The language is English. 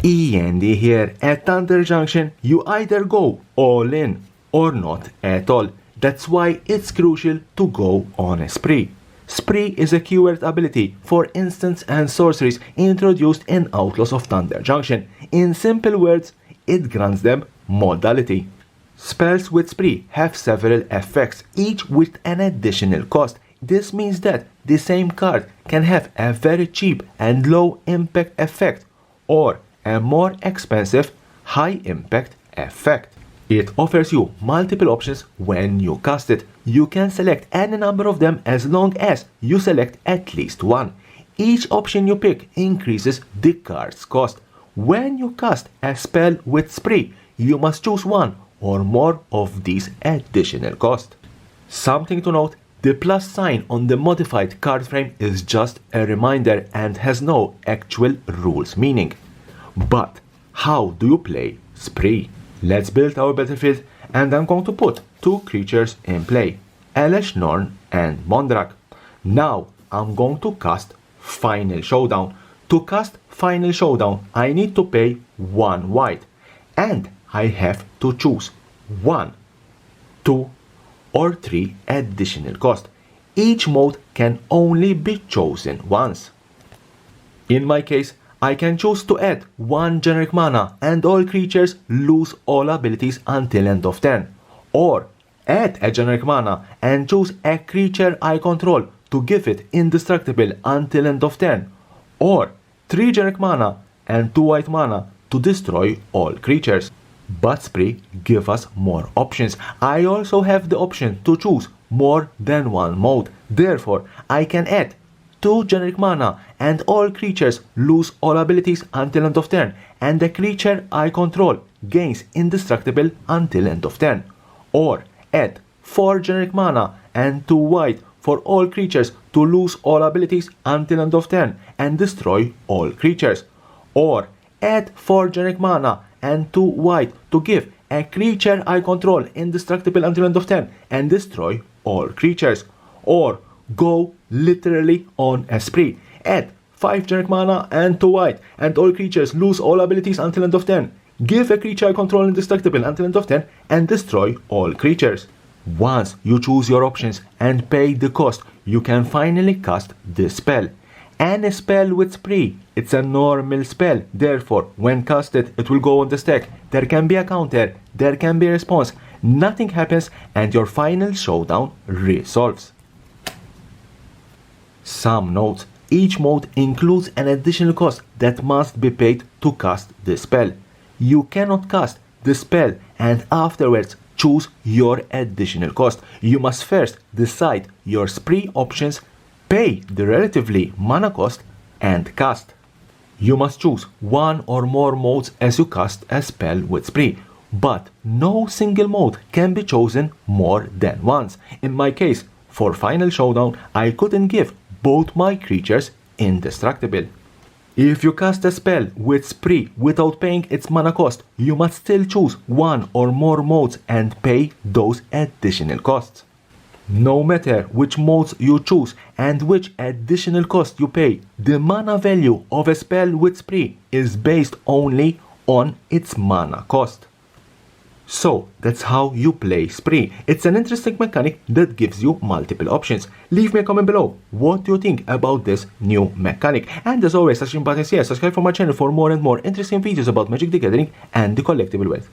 E.N.D here. At Thunder Junction, you either go all in or not at all. That's why it's crucial to go on a spree. Spree is a keyword ability for instants and sorceries introduced in Outlaws of Thunder Junction. In simple words, it grants them modality. Spells with spree have several effects, each with an additional cost. This means that the same card can have a very cheap and low impact effect or a more expensive high impact effect. It offers you multiple options when you cast it. You can select any number of them as long as you select at least one. Each option you pick increases the card's cost. When you cast a spell with spree, you must choose one or more of these additional costs. Something to note, the plus sign on the modified card frame is just a reminder and has no actual rules meaning. But how do you play spree? Let's build our battlefield, and I'm going to put two creatures in play, Elesh Norn and Mondrak. Now I'm going to cast Final Showdown. To cast Final Showdown, I need to pay 1 white, and I have to choose 1, 2, or 3 additional cost. Each mode can only be chosen once. In my case, I can choose to add 1 generic mana and all creatures lose all abilities until end of turn. Or add a generic mana and choose a creature I control to give it indestructible until end of turn. Or 3 generic mana and 2 white mana to destroy all creatures. But spree give us more options. I also have the option to choose more than one mode. Therefore, I can add 2 generic mana and all creatures lose all abilities until end of turn, and the creature I control gains indestructible until end of turn. Or add 4 generic mana and 2 white for all creatures to lose all abilities until end of turn and destroy all creatures. Or add 4 generic mana and 2 white to give a creature I control indestructible until end of turn and destroy all creatures. Or go literally on a spree. Add 5 generic mana and 2 white and all creatures lose all abilities until end of turn. Give a creature I control indestructible until end of turn and destroy all creatures. Once you choose your options and pay the cost, you can finally cast this spell. And a spell with spree, it's a normal spell, therefore when casted it will go on the stack. There can be a counter, there can be a response, nothing happens and your final showdown resolves. Some notes, each mode includes an additional cost that must be paid to cast the spell. You cannot cast the spell and afterwards choose your additional cost. You must first decide your spree options, pay the relatively mana cost and cast. You must choose one or more modes as you cast a spell with spree, but no single mode can be chosen more than once. In my case, for Final Showdown, I couldn't give both my creatures indestructible. If you cast a spell with spree without paying its mana cost, you must still choose one or more modes and pay those additional costs. No matter which modes you choose and which additional cost you pay, the mana value of a spell with spree is based only on its mana cost. So that's how you play spree. It's an interesting mechanic that gives you multiple options. Leave me a comment below. What do you think about this new mechanic? And as always, subscribe button here. Subscribe for my channel for more and more interesting videos about Magic the Gathering and the collectible world.